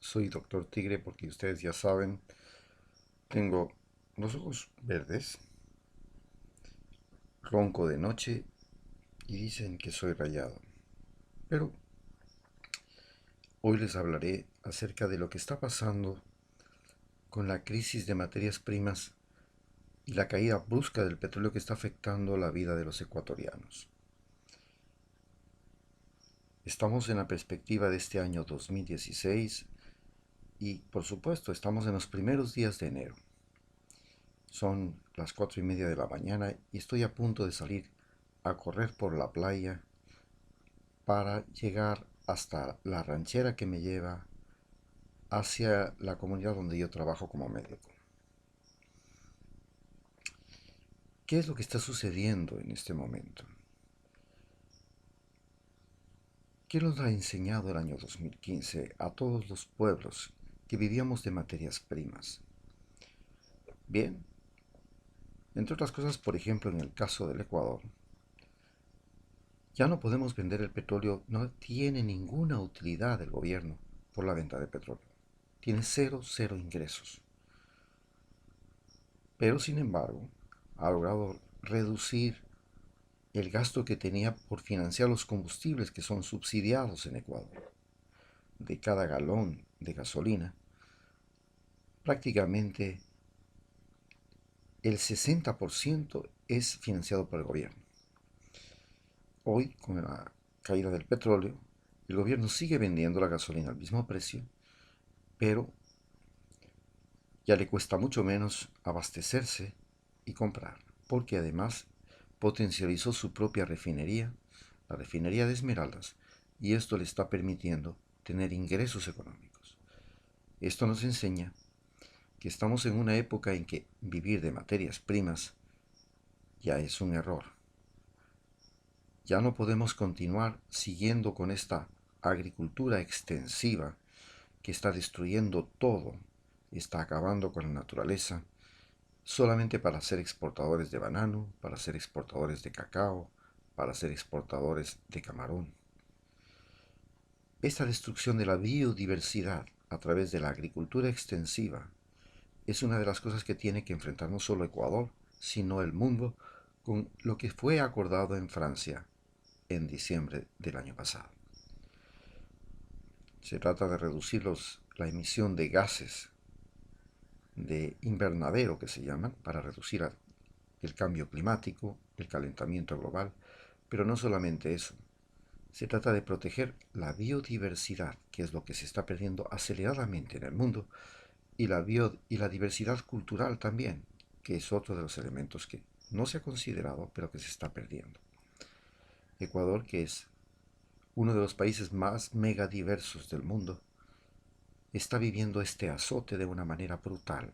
Soy Doctor Tigre porque ustedes ya saben, tengo los ojos verdes, ronco de noche y dicen que soy rayado. Pero hoy les hablaré acerca de lo que está pasando con la crisis de materias primas y la caída brusca del petróleo que está afectando la vida de los ecuatorianos. Estamos en la perspectiva de este año 2016 y por supuesto estamos en los primeros días de enero. Son las 4:30 de la mañana y estoy a punto de salir a correr por la playa para llegar hasta la ranchera que me lleva hacia la comunidad donde yo trabajo como médico. ¿Qué es lo que está sucediendo en este momento? ¿Qué nos ha enseñado el año 2015 a todos los pueblos que vivíamos de materias primas? Bien, entre otras cosas, por ejemplo, en el caso del Ecuador, ya no podemos vender el petróleo, no tiene ninguna utilidad el gobierno por la venta de petróleo. Tiene cero ingresos. Pero sin embargo, ha logrado reducir el gasto que tenía por financiar los combustibles que son subsidiados en Ecuador. De cada galón de gasolina, prácticamente el 60% es financiado por el gobierno. Hoy, con la caída del petróleo, el gobierno sigue vendiendo la gasolina al mismo precio, pero ya le cuesta mucho menos abastecerse y comprar, porque además potencializó su propia refinería, la refinería de Esmeraldas, y esto le está permitiendo tener ingresos económicos. Esto nos enseña que estamos en una época en que vivir de materias primas ya es un error. Ya no podemos continuar siguiendo con esta agricultura extensiva que está destruyendo todo, está acabando con la naturaleza, solamente para ser exportadores de banano, para ser exportadores de cacao, para ser exportadores de camarón. Esta destrucción de la biodiversidad a través de la agricultura extensiva es una de las cosas que tiene que enfrentar no solo Ecuador, sino el mundo, con lo que fue acordado en Francia en diciembre del año pasado. Se trata de reducir la emisión de gases de invernadero que se llaman, para reducir el cambio climático, el calentamiento global, pero no solamente eso. Se trata de proteger la biodiversidad, que es lo que se está perdiendo aceleradamente en el mundo, y la diversidad cultural también, que es otro de los elementos que no se ha considerado, pero que se está perdiendo. Ecuador, que es uno de los países más megadiversos del mundo, está viviendo este azote de una manera brutal.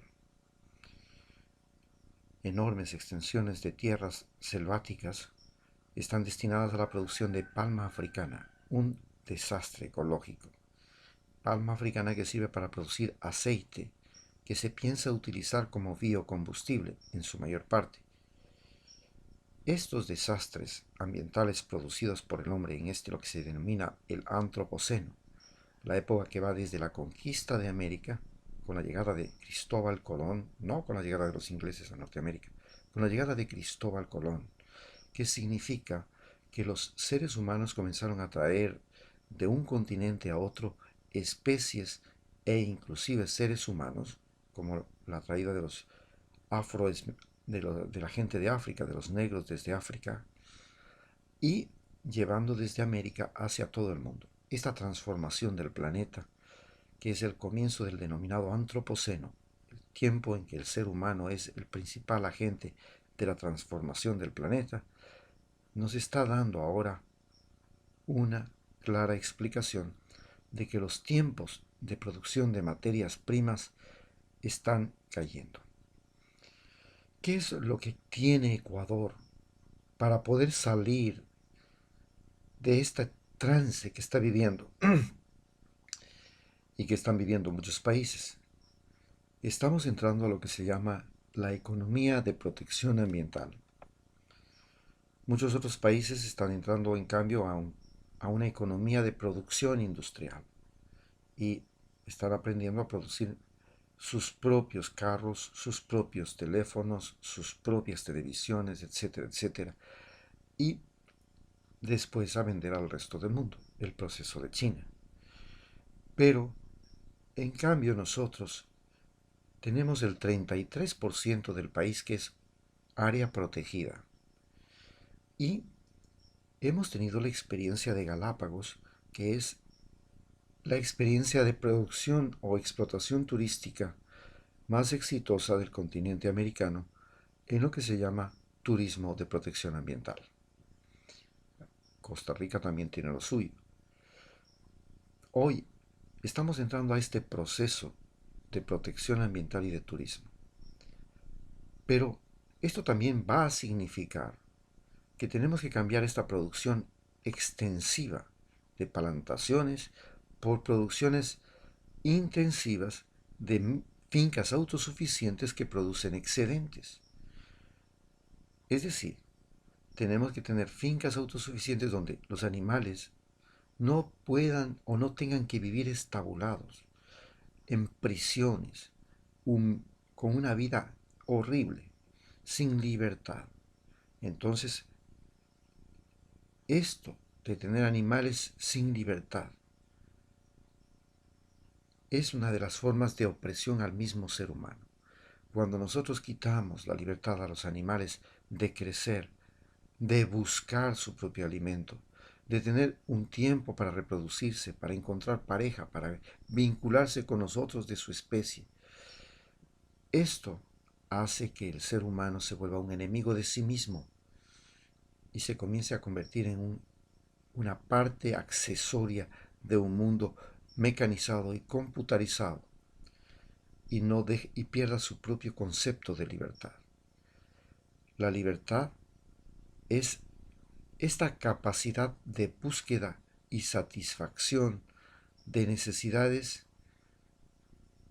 Enormes extensiones de tierras selváticas están destinadas a la producción de palma africana, un desastre ecológico. Palma africana que sirve para producir aceite, que se piensa utilizar como biocombustible en su mayor parte. Estos desastres ambientales producidos por el hombre en lo que se denomina el antropoceno, la época que va desde la conquista de América, con la llegada de Cristóbal Colón, no con la llegada de los ingleses a Norteamérica, con la llegada de Cristóbal Colón, que significa que los seres humanos comenzaron a traer de un continente a otro especies e inclusive seres humanos, como la traída de los afro, de la gente de África, de los negros desde África, y llevando desde América hacia todo el mundo. Esta transformación del planeta, que es el comienzo del denominado antropoceno, el tiempo en que el ser humano es el principal agente de la transformación del planeta, nos está dando ahora una clara explicación de que los tiempos de producción de materias primas están cayendo. ¿Qué es lo que tiene Ecuador para poder salir de este trance que está viviendo y que están viviendo muchos países? Estamos entrando a lo que se llama la economía de protección ambiental. Muchos otros países están entrando, en cambio, a una economía de producción industrial. Y están aprendiendo a producir sus propios carros, sus propios teléfonos, sus propias televisiones, etcétera, etcétera. Y después a vender al resto del mundo, el proceso de China. Pero, en cambio, nosotros tenemos el 33% del país que es área protegida. Y hemos tenido la experiencia de Galápagos, que es la experiencia de producción o explotación turística más exitosa del continente americano en lo que se llama turismo de protección ambiental. Costa Rica también tiene lo suyo. Hoy estamos entrando a este proceso de protección ambiental y de turismo. Pero esto también va a significar que tenemos que cambiar esta producción extensiva de plantaciones por producciones intensivas de fincas autosuficientes que producen excedentes. Es decir, tenemos que tener fincas autosuficientes donde los animales no puedan o no tengan que vivir estabulados en prisiones, con una vida horrible, sin libertad. Entonces, esto de tener animales sin libertad es una de las formas de opresión al mismo ser humano. Cuando nosotros quitamos la libertad a los animales de crecer, de buscar su propio alimento, de tener un tiempo para reproducirse, para encontrar pareja, para vincularse con nosotros de su especie, esto hace que el ser humano se vuelva un enemigo de sí mismo y se comience a convertir en una parte accesoria de un mundo mecanizado y computarizado y pierda su propio concepto de libertad. La libertad es esta capacidad de búsqueda y satisfacción de necesidades,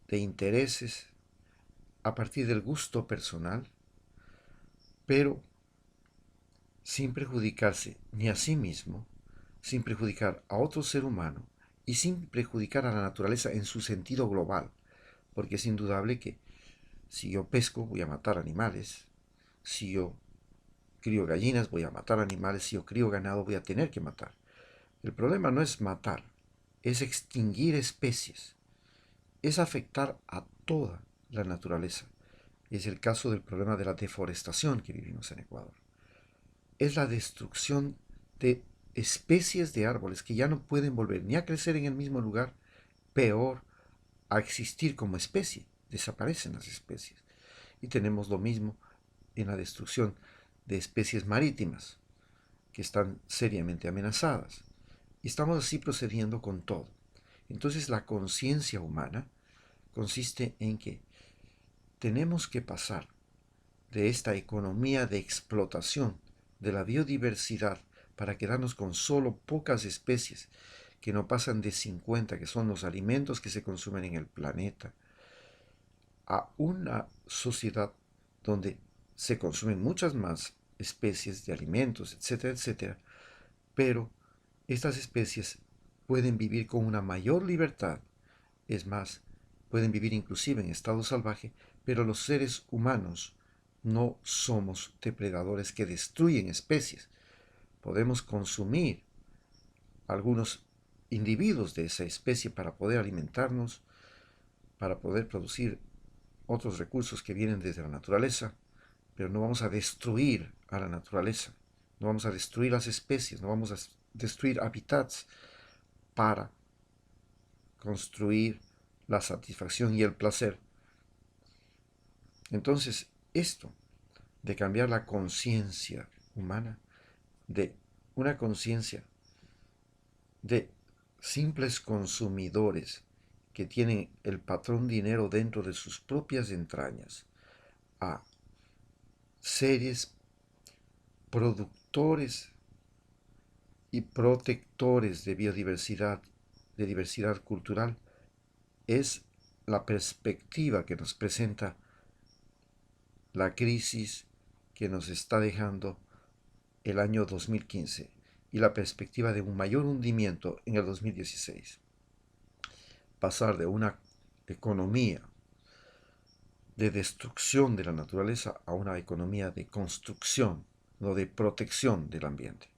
de intereses, a partir del gusto personal, pero sin perjudicarse ni a sí mismo, sin perjudicar a otro ser humano y sin perjudicar a la naturaleza en su sentido global, porque es indudable que si yo pesco voy a matar animales, si yo crío gallinas voy a matar animales, si yo crío ganado voy a tener que matar. El problema no es matar, es extinguir especies, es afectar a toda la naturaleza. Es el caso del problema de la deforestación que vivimos en Ecuador. Es la destrucción de especies de árboles que ya no pueden volver ni a crecer en el mismo lugar, peor, a existir como especie. Desaparecen las especies. Y tenemos lo mismo en la destrucción de especies marítimas que están seriamente amenazadas. Y estamos así procediendo con todo. Entonces la conciencia humana consiste en que tenemos que pasar de esta economía de explotación de la biodiversidad para quedarnos con solo pocas especies que no pasan de 50, que son los alimentos que se consumen en el planeta, a una sociedad donde se consumen muchas más especies de alimentos, etcétera, etcétera, pero estas especies pueden vivir con una mayor libertad, es más, pueden vivir inclusive en estado salvaje, pero los seres humanos no somos depredadores que destruyen especies. Podemos consumir algunos individuos de esa especie para poder alimentarnos, para poder producir otros recursos que vienen desde la naturaleza, pero no vamos a destruir a la naturaleza, no vamos a destruir las especies, no vamos a destruir hábitats para construir la satisfacción y el placer. Entonces, esto de cambiar la conciencia humana de una conciencia de simples consumidores que tienen el patrón dinero dentro de sus propias entrañas a seres productores y protectores de diversidad cultural, es la perspectiva que nos presenta la crisis que nos está dejando el año 2015 y la perspectiva de un mayor hundimiento en el 2016. pasar de una economía de destrucción de la naturaleza a una economía de construcción, no de protección del ambiente.